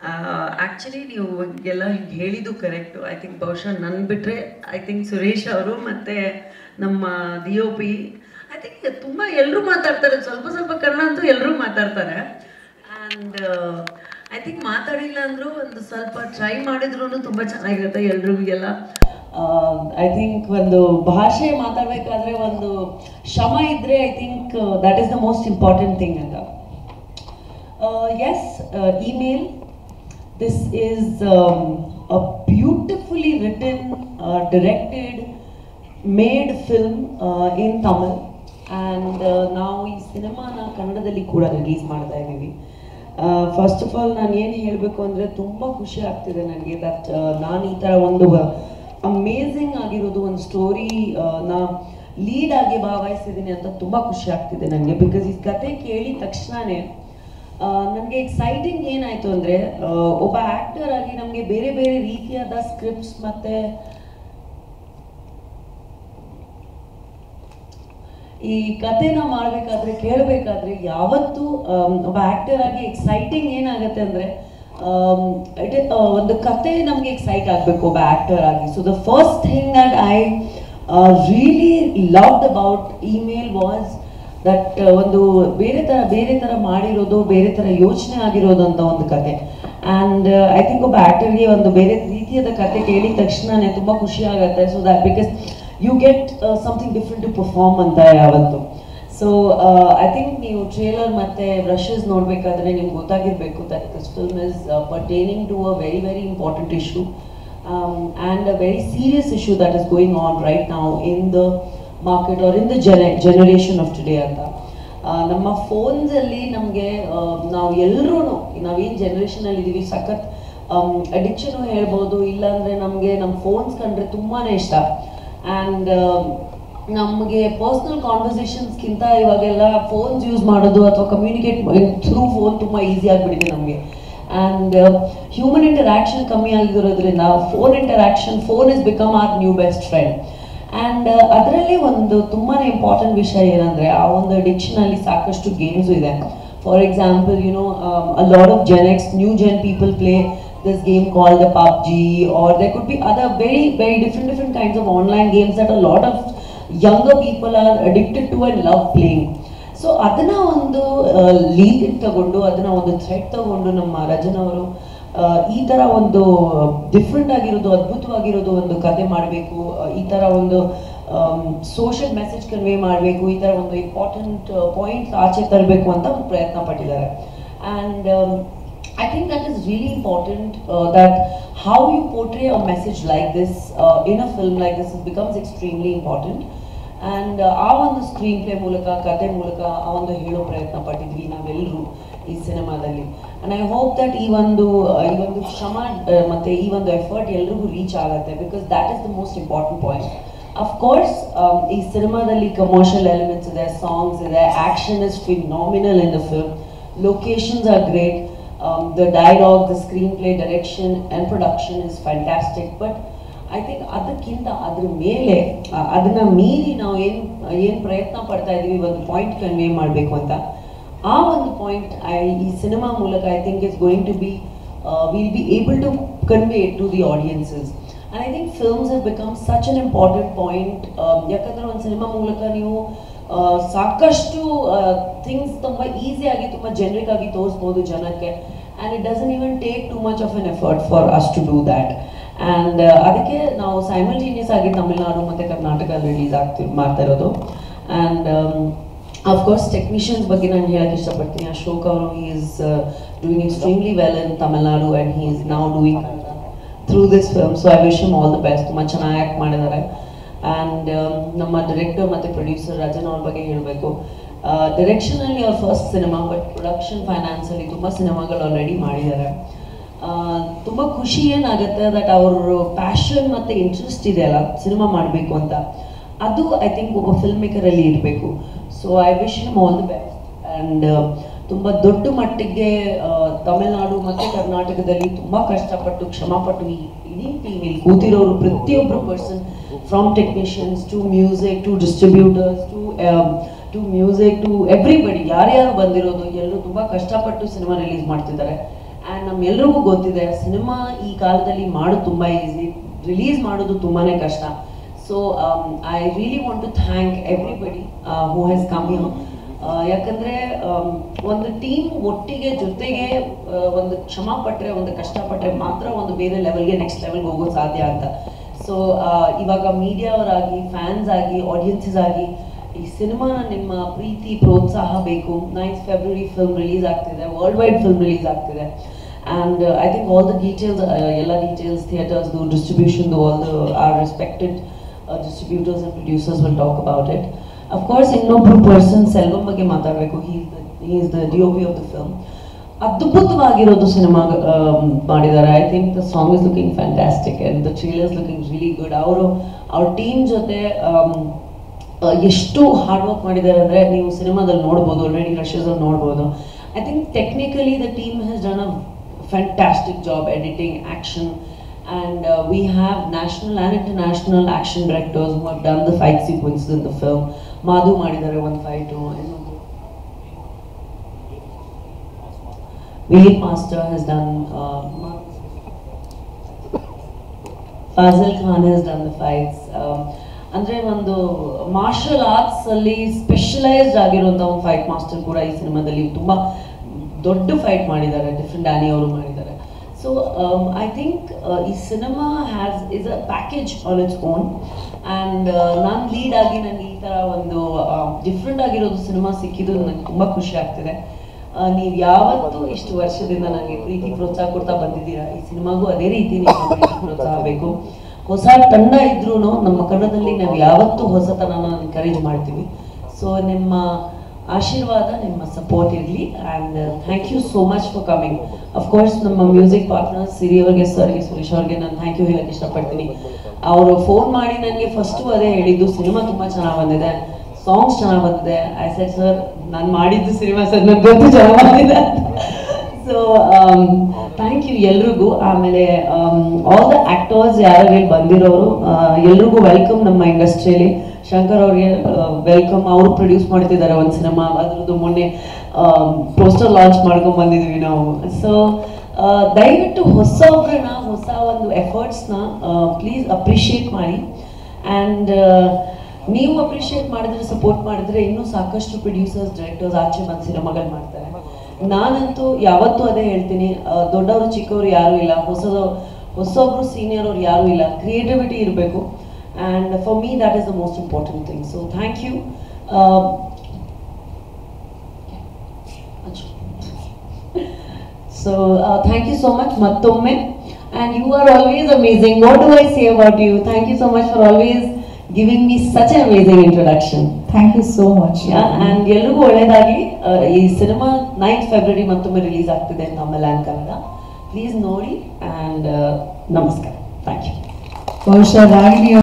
Actually ನೀವು ಎಲ್ಲ ಹಿಂಗೆ ಹೇಳಿದ್ದು ಕರೆಕ್ಟು. ಐ ಥಿಂಕ್ ಬಹುಶಃ ನನ್ನ ಬಿಟ್ಟರೆ ಐ ಥಿಂಕ್ ಸುರೇಶ್ ಅವರು ಮತ್ತು ನಮ್ಮ DOP ಐ ಥಿಂಕ್ ತುಂಬ ಎಲ್ಲರೂ ಮಾತಾಡ್ತಾರೆ, ಸ್ವಲ್ಪ ಸ್ವಲ್ಪ ಕನ್ನಡ ಅಂತೂ ಎಲ್ಲರೂ ಮಾತಾಡ್ತಾರೆ. ಆ್ಯಂಡ್ ಐ ಥಿಂಕ್ ಮಾತಾಡಿಲ್ಲ ಅಂದರೂ ಒಂದು ಸ್ವಲ್ಪ ಟ್ರೈ ಮಾಡಿದ್ರೂ ತುಂಬ ಚೆನ್ನಾಗಿರುತ್ತೆ ಎಲ್ರಿಗೆಲ್ಲ. ಐ ಥಿಂಕ್ ಒಂದು ಭಾಷೆ ಮಾತಾಡಬೇಕಾದ್ರೆ ಒಂದು ಶ್ರಮ ಇದ್ದರೆ I think that is the most important thing ಅಂತ. Yes, email. This is a beautifully written, directed, made film in Tamil, and ನಾವು ಈ ಸಿನಿಮಾನ ಕನ್ನಡದಲ್ಲಿ ಕೂಡ ರಿಲೀಸ್ ಮಾಡ್ತಾ ಇದ್ದೀವಿ. ಫಸ್ಟ್ ಆಫ್ ಆಲ್ ನಾನು ಏನು ಹೇಳಬೇಕು ಅಂದರೆ ತುಂಬ ಖುಷಿ ಆಗ್ತಿದೆ ನನಗೆ ದಟ್ ನಾನು ಈ ಥರ ಒಂದು ಅಮೇಝಿಂಗ್ ಆಗಿರೋದು ಒಂದು ಸ್ಟೋರಿ ನಾ ಲೀಡ್ ಆಗಿ ಭಾಗವಹಿಸಿದ್ದೀನಿ ಅಂತ ತುಂಬ ಖುಷಿ ಆಗ್ತಿದೆ ನನಗೆ. ಬಿಕಾಸ್ ಈ ಕತೆ ಕೇಳಿದ ತಕ್ಷಣವೇ ನನಗೆ ಎಕ್ಸೈಟಿಂಗ್ ಏನಾಯಿತು ಅಂದರೆ, ಒಬ್ಬ ಆ್ಯಕ್ಟರ್ ಆಗಿ ನಮಗೆ ಬೇರೆ ಬೇರೆ ರೀತಿಯಾದ ಸ್ಕ್ರಿಪ್ಟ್ಸ್ ಮತ್ತು ಈ ಕತೆನ ಮಾಡಬೇಕಾದ್ರೆ ಕೇಳಬೇಕಾದ್ರೆ ಯಾವತ್ತೂ ಒಬ್ಬ ಆ್ಯಕ್ಟರ್ ಆಗಿ ಎಕ್ಸೈಟಿಂಗ್ ಏನಾಗುತ್ತೆ ಅಂದರೆ, ಒಂದು ಕತೆ ನಮಗೆ ಎಕ್ಸೈಟ್ ಆಗಬೇಕು ಒಬ್ಬ ಆ್ಯಕ್ಟರ್ ಆಗಿ. So the first thing that I really loved about email was that ಒಂದು ಬೇರೆ ಥರ ಮಾಡಿರೋದು, ಬೇರೆ ಥರ ಯೋಚನೆ ಆಗಿರೋದು ಅಂತ ಒಂದು ಕತೆ. ಆ್ಯಂಡ್ ಐ ಥಿಂಕ್ ಒಬ್ಬ ಆ್ಯಕ್ಟರ್ಗೆ ಒಂದು ಬೇರೆ ರೀತಿಯಾದ ಕತೆ ಕೇಳಿದ ತಕ್ಷಣವೇ ತುಂಬ ಖುಷಿ ಆಗುತ್ತೆ. So that because you get something different to perform ಅಂತ ಯಾವತ್ತು. ಸೊ ಐ ಥಿಂಕ್ ನೀವು ಟ್ರೇಲರ್ ಮತ್ತು ಬ್ರಷಸ್ ನೋಡಬೇಕಾದ್ರೆ ನಿಮ್ಗೆ ಗೊತ್ತಾಗಿರಬೇಕು that this film is pertaining to a very very important issue and a very serious issue that is going on right now in the market or in the generation of today ಅಂತ. ನಮ್ಮ ಫೋನ್ಸಲ್ಲಿ ನಮಗೆ ನಾವು ಎಲ್ಲರೂ ನಾವೇನು ಜನ್ರೇಷನಲ್ಲಿ ಇದ್ದೀವಿ ಸಖತ್ ಅಡಿಕ್ಷನು ಹೇಳ್ಬೋದು, ಇಲ್ಲಾಂದರೆ ನಮಗೆ ನಮ್ಮ ಫೋನ್ಸ್ ಕಂಡ್ರೆ ತುಂಬಾ ಇಷ್ಟ. ಆ್ಯಂಡ್ ನಮಗೆ ಪರ್ಸ್ನಲ್ ಕಾನ್ವರ್ಸೇಷನ್ಸ್ಗಿಂತ ಇವಾಗೆಲ್ಲ ಫೋನ್ಸ್ ಯೂಸ್ ಮಾಡೋದು ಅಥವಾ ಕಮ್ಯುನಿಕೇಟ್ ಥ್ರೂ ಫೋನ್ ತುಂಬ ಈಸಿ ಆಗಿಬಿಟ್ಟಿದೆ ನಮಗೆ. ಆ್ಯಂಡ್ ಹ್ಯೂಮನ್ ಇಂಟರಾಕ್ಷನ್ ಕಮ್ಮಿ ಆಗಿರೋದ್ರಿಂದ phone is become our new best friend. And ಅದರಲ್ಲಿ ಒಂದು ತುಂಬಾ ಇಂಪಾರ್ಟೆಂಟ್ ವಿಷಯ ಏನಂದರೆ, ಆ ಒಂದು ಅಡಿಕ್ಷನಲ್ಲಿ ಸಾಕಷ್ಟು ಗೇಮ್ಸು ಇದೆ. For example a lot of Gen X, new gen people play this game called the PUBG, or there could be other very very different kinds of online games that a lot of younger people are addicted to and love playing. So ಅದನ್ನು ಒಂದು lead ತಗೊಂಡು, ಅದನ್ನು ಒಂದು thread ತಗೊಂಡು ನಮ್ಮ ರಜನ್ ಅವರು ಈ ಥರ ಒಂದು ಡಿಫ್ರೆಂಟ್ ಆಗಿರೋದು, ಅದ್ಭುತವಾಗಿರೋದು ಒಂದು ಕತೆ ಮಾಡಬೇಕು, ಈ ಥರ ಒಂದು ಸೋಷಿಯಲ್ ಮೆಸೇಜ್ ಕನ್ವೆ ಮಾಡಬೇಕು, ಈ ಥರ ಒಂದು ಇಂಪಾರ್ಟೆಂಟ್ ಪಾಯಿಂಟ್ಸ್ ಆಚೆ ತರಬೇಕು ಅಂತ ಒಂದು ಪ್ರಯತ್ನ ಪಟ್ಟಿದ್ದಾರೆ. And I think that is really important that how you portray a message like this in a film like this becomes extremely important. And ಆ ಒಂದು ಸ್ಕ್ರೀನ್ ಪ್ಲೇ ಮೂಲಕ, ಕತೆ ಮೂಲಕ ಆ ಒಂದು ಹೇಳೋ ಪ್ರಯತ್ನ ಪಟ್ಟಿದ್ವಿ ನಾವೆಲ್ಲರೂ ಈ ಸಿನಿಮಾದಲ್ಲಿ. ಆ್ಯಂಡ್ ಐ ಹೋಪ್ ದಟ್ ಈ ಒಂದು ಶ್ರಮ ಮತ್ತು ಈ ಒಂದು ಎಫರ್ಟ್ ಎಲ್ರಿಗೂ ರೀಚ್ ಆಗುತ್ತೆ, because that is the most important point. Of course ಈ ಸಿನಿಮಾದಲ್ಲಿ ಕಮರ್ಷಿಯಲ್ ಎಲಿಮೆಂಟ್ಸ್ ಇದೆ, ಸಾಂಗ್ಸ್ ಇದೆ, action is phenomenal in the film, locations R great, the dialogue, the screen play, direction and production is fantastic. But I think ಅದಕ್ಕಿಂತ ಅದ್ರ ಮೇಲೆ ಅದನ್ನು ಮೀರಿ ನಾವು ಏನು ಪ್ರಯತ್ನ ಪಡ್ತಾ ಇದ್ದೀವಿ ಒಂದು ಪಾಯಿಂಟ್ ಕನ್ವೆ ಮಾಡಬೇಕು ಅಂತ. ಆ ಒಂದು ಪಾಯಿಂಟ್ ಈ ಸಿನಿಮಾ ಮೂಲಕ I think is going to be will be able to convey to the audiences. And I think films have become such an important point. ಯಾಕಂದರೆ ಒಂದು ಸಿನಿಮಾ ಮೂಲಕ ನೀವು ಸಾಕಷ್ಟು ಥಿಂಗ್ಸ್ ತುಂಬ ಈಸಿಯಾಗಿ, ತುಂಬ ಜೆನ್ರಿಕ್ ಆಗಿ ತೋರಿಸ್ಬೋದು ಜನಕ್ಕೆ. And it doesn't even take too much of an effort for us to do that. And ಅದಕ್ಕೆ ನಾವು ಸೈಮಲ್ಟೇನಿಯಸ್ ಆಗಿ ತಮಿಳ್ನಾಡು ಮತ್ತು ಕರ್ನಾಟಕ ರಿಲೀಸ್ ಮಾಡ್ತಾ ಇರೋದು. ಆ್ಯಂಡ್ ಅಫ್ಕೋರ್ಸ್ ಟೆಕ್ನಿಷಿಯನ್ಸ್ ಬಗ್ಗೆ ನಾನು ಹೇಳಕ್ಕೆ ಇಷ್ಟಪಡ್ತೀನಿ. ಅಶೋಕ್ ಅವರು is doing extremely well in Tamil Nadu and he is now doing through this film. So I wish him all the best. ತುಂಬ ಚೆನ್ನಾಗಿ ಆ್ಯಕ್ಟ್ ಮಾಡಿದ್ದಾರೆ. ಆ್ಯಂಡ್ ನಮ್ಮ ಡೈರೆಕ್ಟರ್ ಮತ್ತು ಪ್ರೊಡ್ಯೂಸರ್ ರಜನ್ ಅವ್ರ ಬಗ್ಗೆ ಹೇಳಬೇಕು. ಡೈರೆಕ್ಷನಲ್ಲಿ ಅವ್ರ ಫಸ್ಟ್ ಸಿನಿಮಾ, ಬಟ್ ಪ್ರೊಡಕ್ಷನ್ ಫೈನಾನ್ಸಲ್ಲಿ ತುಂಬ ಸಿನಿಮಾಗಳು ಆಲ್ರೆಡಿ ಮಾಡಿದ್ದಾರೆ. ತುಂಬ ಖುಷಿ ಏನಾಗುತ್ತೆ ದಟ್ ಅವ್ರ ಪ್ಯಾಷನ್ ಮತ್ತು ಇಂಟ್ರೆಸ್ಟ್ ಇದೆಯಲ್ಲ ಸಿನಿಮಾ ಮಾಡಬೇಕು ಅಂತ, ಅದು ಐ ಥಿಂಕ್ ಒಬ್ಬ ಫಿಲ್ಮ್ ಮೇಕರಲ್ಲಿ ಇರಬೇಕು. So I wish him all the best. And ತುಂಬ ದೊಡ್ಡ ಮಟ್ಟಿಗೆ ತಮಿಳ್ನಾಡು ಮತ್ತು ಕರ್ನಾಟಕದಲ್ಲಿ ತುಂಬ ಕಷ್ಟಪಟ್ಟು ಶ್ರಮಪಟ್ಟು ಈ ಇಡೀ ಟೀಮ್ ಇಲ್ಲಿ ಕೂತಿರೋರು ಪ್ರತಿಯೊಬ್ಬರು person, from technicians to music to distributors to music to everybody, ಯಾರ್ಯಾರು ಬಂದಿರೋದು ಎಲ್ಲರೂ ತುಂಬ ಕಷ್ಟಪಟ್ಟು ಸಿನಿಮಾ ರಿಲೀಸ್ ಮಾಡ್ತಿದ್ದಾರೆ. ಆ್ಯಂಡ್ ನಮ್ಮೆಲ್ರಿಗೂ ಗೊತ್ತಿದೆ ಸಿನಿಮಾ ಈ ಕಾಲದಲ್ಲಿ ಮಾಡೋದು ತುಂಬ ಈಸಿ, ರಿಲೀಸ್ ಮಾಡೋದು ತುಂಬಾ ಕಷ್ಟ. So I really want to thank everybody who has come here. ಯಾಕಂದರೆ ಒಂದು ಟೀಮ್ ಒಟ್ಟಿಗೆ ಜೊತೆಗೆ ಒಂದು ಶ್ರಮ ಪಟ್ಟರೆ, ಒಂದು ಕಷ್ಟಪಟ್ಟರೆ ಮಾತ್ರ ಒಂದು ಬೇರೆ ಲೆವೆಲ್ಗೆ, ನೆಕ್ಸ್ಟ್ ಲೆವೆಲ್ಗೆ ಹೋಗೋದು ಸಾಧ್ಯ ಅಂತ. ಸೊ ಇವಾಗ ಮೀಡಿಯಾವರಾಗಿ, ಫ್ಯಾನ್ಸ್ ಆಗಿ, ಆಡಿಯನ್ಸಸ್ ಆಗಿ ಈ ಸಿನಿಮಾನ ನಿಮ್ಮ ಪ್ರೀತಿ ಪ್ರೋತ್ಸಾಹ ಬೇಕು. 9th February ಫಿಲ್ಮ್ ರಿಲೀಸ್ ಆಗ್ತಿದೆ, ವರ್ಲ್ಡ್ ವೈಡ್ ಫಿಲ್ಮ್ ರಿಲೀಸ್ ಆಗ್ತಿದೆ. And I think all the details, ಎಲ್ಲ ಡೀಟೇಲ್ಸ್, ಥಿಯೇಟರ್ಸ್ದು, ಡಿಸ್ಟ್ರಿಬ್ಯೂಷನ್ದು, all the are respected distributors and producers will talk about it. Of course, ಇನ್ನೊಬ್ರು ಪರ್ಸನ್ ಸೆಲ್ವಂ ಬಗ್ಗೆ ಮಾತಾಡಬೇಕು. he is the DOP of the film. ಅದ್ಭುತವಾಗಿರೋದು ಸಿನಿಮಾ ಮಾಡಿದ್ದಾರೆ. I think the song is looking fantastic and the trailer is looking really good. ಅವ್ರ team ಜೊತೆ ಎಷ್ಟು hard work ಮಾಡಿದ್ದಾರೆ ಅಂದರೆ ನೀವು ಸಿನಿಮಾದಲ್ಲಿ ನೋಡ್ಬೋದು, ಆಲ್ರೆಡಿ ರಶಸಲ್ಲಿ ನೋಡ್ಬೋದು. I think technically the team has done a fantastic job, editing, action. And we have national and international action directors who have done the fight sequences in the film. Madhu Madidare one fight, Vineet Master has done, Fazil Khan has done the fights. Andre ಒಂದು martial arts ಅಲ್ಲಿ specialised ಆಗಿರುವಂಥ ಒಂದು fight master ಕೂಡ ಈ ಸಿನಿಮಾದಲ್ಲಿ ತುಂಬ ದೊಡ್ಡ fight ಮಾಡಿದ್ದಾರೆ, ಡಿಫ್ರೆಂಟ್ ಡ್ಯಾನಿ ಅವರು ಮಾಡಿದ್ದಾರೆ. So I think this cinema is a package on its own, and ನಾನು ಲೀಡ್ ಆಗಿ ನನಗೆ ಈ ಥರ ಒಂದು ಡಿಫ್ರೆಂಟ್ ಆಗಿರೋದು ಸಿನಿಮಾ ಸಿಕ್ಕಿದ್ದು ನನಗೆ ತುಂಬ ಖುಷಿ ಆಗ್ತಿದೆ. ನೀವು ಯಾವತ್ತೂ ಇಷ್ಟು ವರ್ಷದಿಂದ ನನಗೆ ಪ್ರೀತಿ ಪ್ರೋತ್ಸಾಹ ಕೊಡ್ತಾ ಬಂದಿದ್ದೀರಾ, ಈ ಸಿನಿಮಾಗೂ ಅದೇ ರೀತಿ ನೀವು ಪ್ರೀತಿ ಪ್ರೋತ್ಸಾಹ ಬೇಕು. ಹೊಸ ತಂಡ ಇದ್ರೂ ನಮ್ಮ ಕನ್ನಡದಲ್ಲಿ ನಾವು ಯಾವತ್ತೂ ಹೊಸತನನ ಎನ್ಕರೇಜ್ ಮಾಡ್ತೀವಿ. ಸೊ ನಿಮ್ಮ ಆಶೀರ್ವಾದ, ನಿಮ್ಮ ಸಪೋರ್ಟ್ ಇರಲಿ. And thank you so much for coming. Of course ನಮ್ಮ ಮ್ಯೂಸಿಕ್ ಪಾರ್ಟ್ನರ್ಸ್ ಸಿರಿ ಅವ್ರಿಗೆ, ಸರ್ಗೆ, ಸುರೇಶ್ ಅವ್ರಿಗೆ ನಾನು ಥ್ಯಾಂಕ್ ಯು ಹೇಳಕ್ಕೆ ಇಷ್ಟಪಡ್ತೀನಿ. ಅವರು ಫೋನ್ ಮಾಡಿ ನನಗೆ ಫಸ್ಟು ಅದೇ ಹೇಳಿದ್ದು, ಸಿನಿಮಾ ತುಂಬ ಚೆನ್ನಾಗಿ ಬಂದಿದೆ, ಸಾಂಗ್ಸ್ ಚೆನ್ನಾಗಿ ಬಂದಿದೆ. ಐ ಸೆಡ್ ಸರ್ ನಾನು ಮಾಡಿದ್ದು ಸಿನಿಮಾ ಸರ್ ನನಗೆ ಗೊತ್ತು ಚೆನ್ನಾಗಿ ಬಂದಿದೆ. ಸೊ ಥ್ಯಾಂಕ್ ಯು ಎಲ್ರಿಗೂ. ಆಮೇಲೆ ಆಲ್ ದ ಆ್ಯಕ್ಟರ್ಸ್ ಯಾರು ಇಲ್ಲಿ ಬಂದಿರೋರು ಎಲ್ರಿಗೂ ವೆಲ್ಕಮ್ ನಮ್ಮ ಇಂಡಸ್ಟ್ರಿಯಲ್ಲಿ. ಶಂಕರ್ ಅವ್ರಿಗೆ ವೆಲ್ಕಮ್. ಅವರು ಪ್ರೊಡ್ಯೂಸ್ ಮಾಡ್ತಿದ್ದಾರೆ ಒಂದು ಸಿನಿಮಾ, ಅದ್ರದ್ದು ಮೊನ್ನೆ ಪೋಸ್ಟರ್ ಲಾಂಚ್ ಮಾಡ್ಕೊಂಡು ಬಂದಿದ್ವಿ ನಾವು. ಸೊ ದಯವಿಟ್ಟು ಹೊಸೊಬ್ರನ್ನ, ಹೊಸ ಒಂದು ಎಫರ್ಟ್ಸ್ನ ಪ್ಲೀಸ್ ಅಪ್ರಿಷಿಯೇಟ್ ಮಾಡಿ. ಆ್ಯಂಡ್ ನೀವು ಅಪ್ರಿಷಿಯೇಟ್ ಮಾಡಿದ್ರೆ, ಸಪೋರ್ಟ್ ಮಾಡಿದ್ರೆ ಇನ್ನೂ ಸಾಕಷ್ಟು ಪ್ರೊಡ್ಯೂಸರ್ಸ್, ಡೈರೆಕ್ಟರ್ಸ್ ಆಚೆ ಬಂದು ಸಿನಿಮಾಗಳು ಮಾಡ್ತಾರೆ. ನಾನಂತೂ ಯಾವತ್ತೂ ಅದೇ ಹೇಳ್ತೀನಿ, ದೊಡ್ಡವರು ಚಿಕ್ಕವರು ಯಾರೂ ಇಲ್ಲ, ಹೊಸೊಬ್ರು ಸೀನಿಯರ್ ಅವ್ರು ಯಾರೂ ಇಲ್ಲ. ಕ್ರಿಯೇಟಿವಿಟಿ ಇರಬೇಕು. And for me that is the most important thing. So thank you. So thank you so much mattomme, and you are always amazing. What do I say about you? Thank you so much for always giving me such an amazing introduction. Thank you so much. Yeah, and ಎಲ್ರಿಗೂ ಒಳ್ಳೆಯದಾಗಿ. ಈ cinema 9th February ಮತ್ತೊಮ್ಮೆ release ಆಗ್ತಿದೆ ನಮ್ಮಲ್ಲಿ and Kannada. Please ನೋಡಿ. And ನಮಸ್ಕಾರ. Thank you. ಬಹುಶಃ ರಾಗಿಣಿ